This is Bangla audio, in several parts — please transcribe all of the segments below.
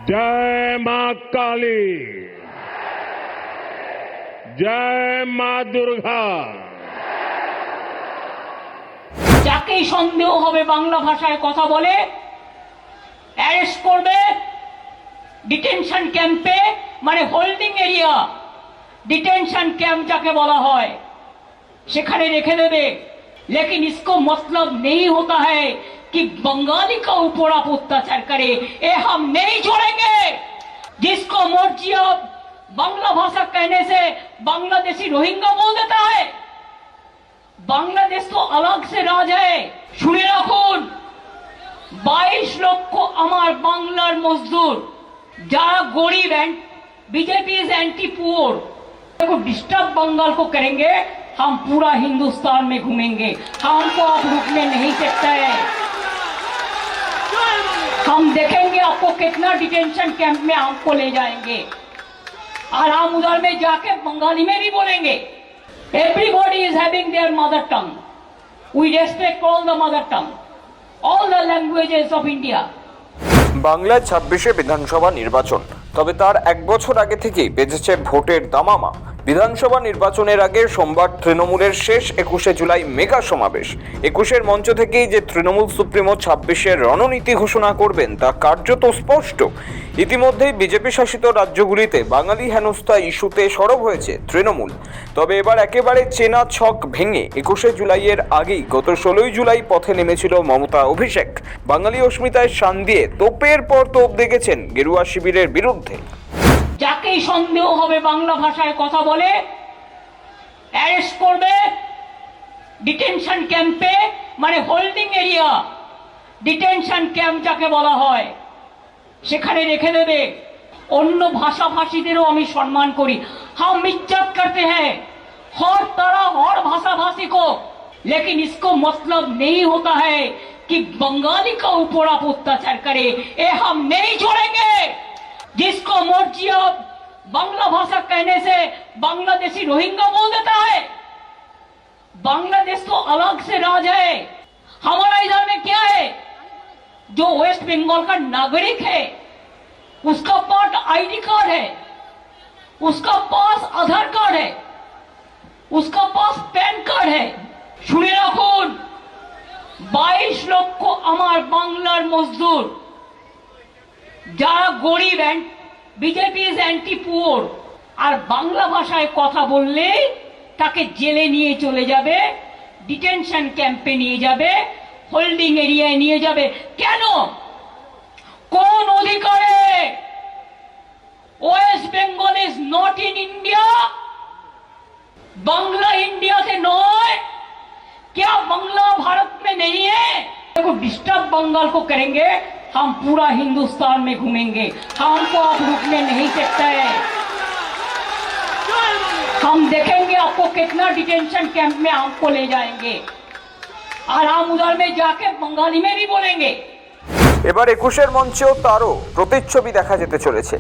जय मां काली, जय मां दुर्गा। যাকেই সন্দেহ হবে বাংলা ভাষায় কথা বলে অ্যারেস্ট করবে, ডিটেনশন ক্যাম্পে মানে হোল্ডিং এরিয়া, ডিটেনশন ক্যাম্প যাকে বলা হয় সেখানে রেখে দেবে। लेकिन इसको मतलब नहीं होता है कि बंगाली का ऊपर आप अत्याचार करे, ये हम नहीं छोड़ेंगे। जिसको मर्जी आप बांग्ला भाषा कहने से बांग्लादेशी रोहिंग्या बोल देता है। बांग्लादेश तो अलग से राज है। শুনে রাখুন, 22 লক্ষ আমার বাংলার মজদুর যারা गरीब हैं, बीजेपी इज एंटी पुअर। देखो डिस्टर्ब बंगाल को करेंगे, हम पूरा हिंदुस्तान में घूमेंगे, हमको आप रुकने नहीं सकते हैं। हम देखेंगे आपको कितना डिटेंशन कैंप में हमको ले जाएंगे, और हम उधर में जाके बंगाली में भी बोलेंगे। Everybody is having their mother tongue. We respect all the mother tongue, all the languages of India. বাংলায় 26শে বিধানসভা নির্বাচন, তবে তার এক বছর আগে থেকেই বেজেছে ভোটের দামামা। বিধানসভা নির্বাচনের আগে সোমবার তৃণমূলের শেষ 21শে জুলাই মেগা সমাবেশ। 21-এর মঞ্চ থেকেই যে তৃণমূল সুপ্রিমো 26-এর রণনীতি ঘোষণা করবেন তা কার্যত স্পষ্ট। ইতিমধ্যেই বিজেপি শাসিত রাজ্যগুলিতে বাঙালি হেনস্থা ইস্যুতে সরব হয়েছে তৃণমূল। তবে এবার একেবারে চেনা ছক ভেঙে 21শে জুলাইয়ের আগেই গত 16ই জুলাই পথে নেমেছিল মমতা অভিষেক। বাঙালি অস্মিতায় শান দিয়ে তোপের পর তোপ দেখেছেন গেরুয়া শিবিরের বিরুদ্ধে। যাকেই সন্দেহ হবে বাংলা ভাষায় কথা বলে অ্যারেস্ট করবে, ডিটেনশন ক্যাম্পে মানে হোল্ডিং এরিয়া, ডিটেনশন ক্যাম্প যাকে বলা হয় সেখানে রেখে দেবে। অন্য ভাষাভাষীদেরও আমি সম্মান করি, हम इज्जत करते हैं हर तरह हर भाषाभाषी को, लेकिन इसको मतलब नहीं होता है कि बंगाली का ऊपर आप अत्याचार करे, ये हम नहीं छोड़ेंगे। जिसको मर्जी आप बांग्ला भाषा कहने से बांग्लादेशी रोहिंग्या बोल देता है। बांग्लादेश तो अलग से राज है। हमारा इधर में क्या है, जो वेस्ट बंगाल का नागरिक है उसका पास आईडी कार्ड है, उसका पास आधार कार्ड है, उसका पास पैन कार्ड है। শুনে রাখুন, 22 লক্ষ আমার বাংলার মজদুর যারা গরিব हैं, বিজেপি ইজ অ্যান্টি পুअर, আর বাংলা ভাষায় কথা বললে তাকে জেলে নিয়ে চলে যাবে, ডিটেনশন ক্যাম্পে নিয়ে যাবে, হোল্ডিং এরিয়ায় নিয়ে যাবে। কেন, কোন অধিকারে? West Bengal is not in India, Bangla India से नॉय, क्या बांग्ला भारत में नहीं है? देखो डिस्टर्ब बंगाल को करेंगे, हम पूरा हिंदुस्तान में घूमेंगे, हमको आप रुकने नहीं सकते हैं। हम देखेंगे आपको कितना डिटेंशन कैंप में हमको ले जाएंगे, और हम उधर में जाके बंगाली में भी बोलेंगे। এবার 21-এর মঞ্চেও তারও প্রতিচ্ছবি দেখা যেতে চলেছে।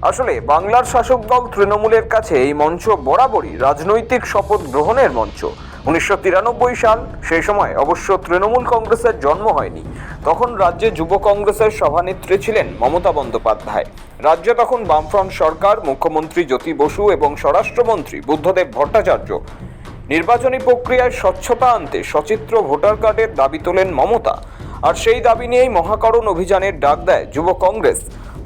আসলে বাংলার শাসক দল তৃণমূলের কাছে এই মঞ্চ বরাবরই রাজনৈতিক শপথ গ্রহণের মঞ্চ। 1993 সাল, সেই সময় অবশ্য তৃণমূল কংগ্রেসের জন্ম হয়নি। তখন রাজ্যে যুব কংগ্রেসের সভানেত্রী ছিলেন মমতা বন্দ্যোপাধ্যায়। রাজ্যে তখন বামফ্রন্ট সরকার, মুখ্যমন্ত্রী জ্যোতি বসু এবং স্বরাষ্ট্রমন্ত্রী বুদ্ধদেব ভট্টাচার্য। নির্বাচনী প্রক্রিয়ায় স্বচ্ছতা আনতে সচিত্র ভোটার কার্ডের দাবি তোলেন মমতা, আর সেই দাবি নিয়েই মহাকরণ অভিযানের ডাক দেয় যুব কংগ্রেস।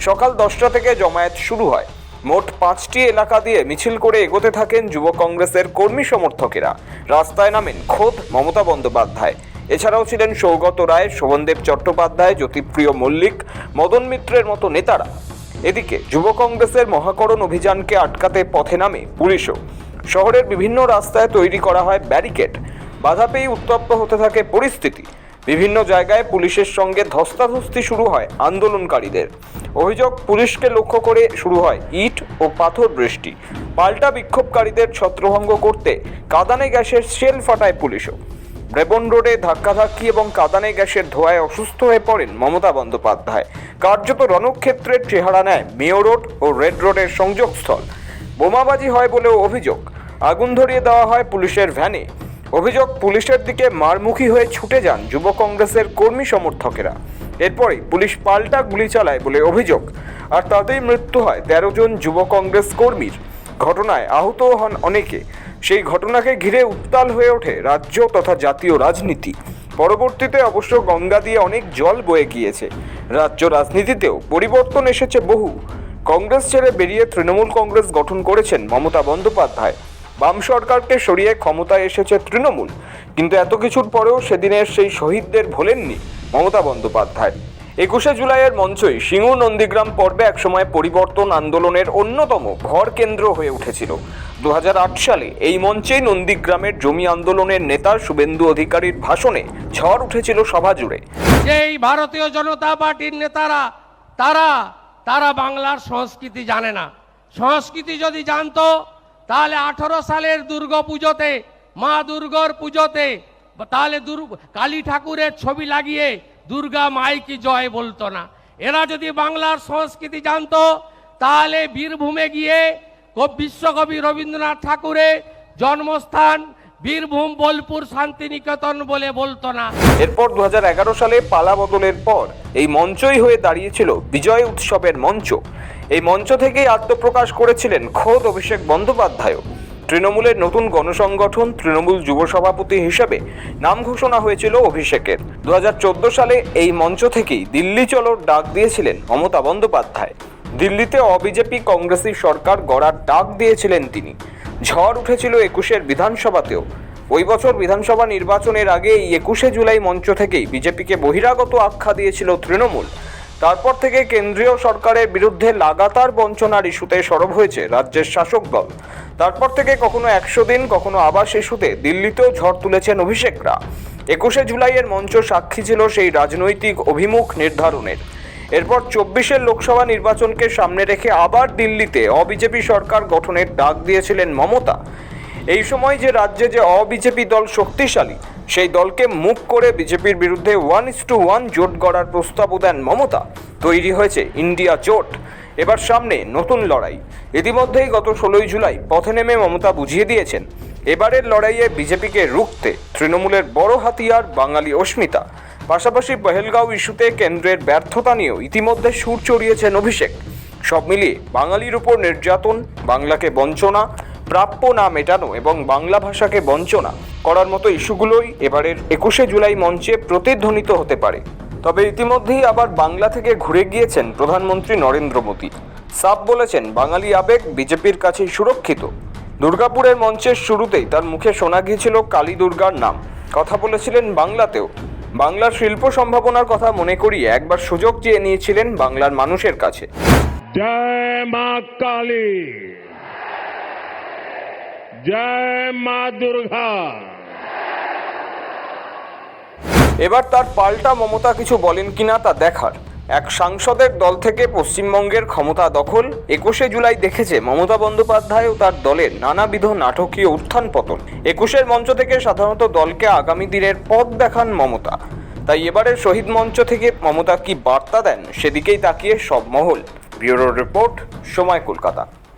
সকাল 10টা থেকে জমায়েত শুরু হয়। মোট 5টি এলাকা দিয়ে মিছিল করে এগোতে থাকেন যুব কংগ্রেসের কর্মী সমর্থকেরা। রাস্তায় নামেন খোদ মমতা বন্দ্যোপাধ্যায়। এছাড়াও ছিলেন সৌগত রায়, শোভনদেব চট্টোপাধ্যায়, জ্যোতিপ্রিয় মল্লিক, মদন মিত্রের মতো নেতারা। এদিকে যুব কংগ্রেসের মহাকরণ অভিযানকে আটকাতে পথে নামে পুলিশও। শহরের বিভিন্ন রাস্তায় তৈরি করা হয় ব্যারিকেড। বাধা পেয়ে উত্তপ্ত হতে থাকে পরিস্থিতি। বিভিন্ন জায়গায় পুলিশের সঙ্গে ধস্তাধস্তি শুরু হয় আন্দোলনকারীদের। অভিযোগ, পুলিশকে লক্ষ্য করে শুরু হয় ইট ও পাথর বৃষ্টি। পাল্টা বিক্ষোভকারীদের ছত্রভঙ্গ করতে কাঁদানে গ্যাসের শেল ফাটায় পুলিশও। ব্রেবন রোডে ধাক্কাধাক্কি এবং কাঁদানে গ্যাসের ধোঁয়ায় অসুস্থ হয়ে পড়েন মমতা বন্দ্যোপাধ্যায়। কার্যত রণক্ষেত্রের চেহারা নেয় মেয়র রোড ও রেড রোডের সংযোগস্থল। বোমাবাজি হয় বলেও অভিযোগ। আগুন ধরিয়ে দেওয়া হয় পুলিশের ভ্যানে। অভিযোগ, পুলিশের দিকে মারমুখী হয়ে ছুটে যান যুব কংগ্রেসের কর্মী সমর্থকেরা। এরপরই পুলিশ পাল্টা গুলি চালায় বলে অভিযোগ, আর তাতেই মৃত্যু হয় 13 জন যুব কংগ্রেস কর্মীর। ঘটনায় আহত হন অনেকে। সেই ঘটনাকে ঘিরে উত্তাল হয়ে ওঠে রাজ্য তথা জাতীয় রাজনীতি। পরবর্তীতে অবশ্য গঙ্গা দিয়ে অনেক জল বয়ে গিয়েছে। রাজ্য রাজনীতিতেও পরিবর্তন এসেছে বহু। কংগ্রেস ছেড়ে বেরিয়ে তৃণমূল কংগ্রেস গঠন করেছেন মমতা বন্দ্যোপাধ্যায়। বাম সরকারকে সরিয়ে ক্ষমতায় এসেছে তৃণমূল, কিন্তু এত কিছুর পরেও সেদিনের সেই শহীদদের ভোলেননি মমতা বন্দ্যোপাধ্যায়। 21শে জুলাইয়ের মঞ্চই সিঙ্গুর নন্দীগ্রাম পর্বে একসময় পরিবর্তন আন্দোলনের অন্যতম ভর কেন্দ্র হয়ে উঠেছিল। 2008 সালে এই মঞ্চেই নন্দীগ্রামের জমি আন্দোলনের নেতা শুভেন্দু অধিকারীর ভাষণে ঝড় উঠেছিল সভা জুড়ে। এই ভারতীয় জনতা পার্টির নেতারা তারা বাংলার সংস্কৃতি জানে না। সংস্কৃতি যদি জানতো তাহলে 18 সালের দুর্গা পুজোতে, মা দুর্গার পুজোতে তাহলে কালী ঠাকুরের ছবি লাগিয়ে দুর্গা মাইকি জয় বলতো না। এরা যদি বাংলার সংস্কৃতি জানতো তাহলে বীরভূমে গিয়ে বিশ্বকবি রবীন্দ্রনাথ ঠাকুরের জন্মস্থান বীরভূম বোলপুর শান্তিনিকেতন বলে বলতো না। এরপর 2011 সালে পালা বদলের পর এই মঞ্চই হয়ে দাঁড়িয়েছিল বিজয় উৎসবের মঞ্চ। এই মঞ্চ থেকেই আত্মপ্রকাশ করেছিলেন খোদ অভিষেক বন্দ্যোপাধ্যায়। তৃণমূলের নতুন গণসংগঠন তৃণমূল যুব সভাপতি হিসেবে নাম ঘোষণা হয়েছিল অভিষেকের। 2014 সালে এই মঞ্চ থেকেই দিল্লি চলোর ডাক দিয়েছিলেন মমতা বন্দ্যোপাধ্যায়। দিল্লিতে অবিজেপি কংগ্রেসি সরকার গড়ার ডাক দিয়েছিলেন তিনি। ঝড় উঠেছিল 21-এর বিধানসভাতেও। ওই বছর বিধানসভা নির্বাচনের আগে এই 21শে জুলাই মঞ্চ থেকেই বিজেপিকে বহিরাগত আখ্যা দিয়েছিল তৃণমূল। তারপর থেকে কেন্দ্রীয় সরকারের বিরুদ্ধে লাগাতার বঞ্চনার ইস্যুতে সরব হয়েছে রাজ্যের শাসক দল। তারপর থেকে কখনো 100 দিন, কখনো আবাস ইস্যুতে দিল্লিতেও ঝড় তুলেছেন অভিষেকরা। 21শে জুলাইয়ের মঞ্চ সাক্ষী ছিল সেই রাজনৈতিক অভিমুখ নির্ধারণের। এরপর 24-এর লোকসভা নির্বাচনকে সামনে রেখে আবার দিল্লিতে অবিজেপি সরকার গঠনের ডাক দিয়েছিলেন মমতা। এই সময় যে রাজ্যে যে অবিজেপি দল শক্তিশালী, সেই দলকে মুখ করে বিজেপির বিরুদ্ধে 1:1 জোট গড়ার প্রস্তাবও দেন মমতা। তৈরি হয়েছে ইন্ডিয়া জোট। এবার সামনে নতুন লড়াই। ইতিমধ্যেই গত 16ই জুলাই পথে নেমে মমতা বুঝিয়ে দিয়েছেন, এবারের লড়াইয়ে বিজেপিকে রুখতে তৃণমূলের বড় হাতিয়ার বাঙালি অস্মিতা। পাশাপাশি পহেলগাঁও ইস্যুতে কেন্দ্রের ব্যর্থতা নিয়েও ইতিমধ্যে সুর চড়িয়েছেন অভিষেক। সব মিলিয়ে বাঙালির উপর নির্যাতন, বাংলাকে বঞ্চনা, প্রাপ্য না মেটানো এবং বাংলা ভাষাকে বঞ্চনা করার মতো ইস্যুগুলোই এবারের 21শে জুলাই মঞ্চে প্রতিধ্বনিত হতে পারে। তবে ইতিমধ্যেই আবার বাংলা থেকে ঘুরে গিয়েছেন প্রধানমন্ত্রী নরেন্দ্র মোদী। সাফ বলেছেন, বাঙালি আবেগ বিজেপির কাছেই সুরক্ষিত। দুর্গাপুরের মঞ্চের শুরুতেই তার মুখে শোনা গিয়েছিল কালী দুর্গার নাম। কথা বলেছিলেন বাংলাতেও। বাংলার শিল্প সম্ভাবনার কথা মনে করিয়ে একবার সুযোগ চেয়ে নিয়েছিলেন বাংলার মানুষের কাছে। जय मां काली, जय मां दुर्गा। এবার তার পাল্টা মমতা কিছু বলেন কিনা তা দেখার। এক সাংসদের দল থেকে পশ্চিমবঙ্গের ক্ষমতা দখল 21শে জুলাই দেখেছে মমতা বন্দ্যোপাধ্যায় ও তার দলের নানাবিধ নাটকীয় উত্থান পতন। 21-এর মঞ্চ থেকে সাধারণত দলকে আগামী দিনের পথ দেখান মমতা। তাই এবারের শহীদ মঞ্চ থেকে মমতা কি বার্তা দেন, সেদিকেই তাকিয়ে সব মহল। ব্যুরো রিপোর্ট, সময়, কলকাতা।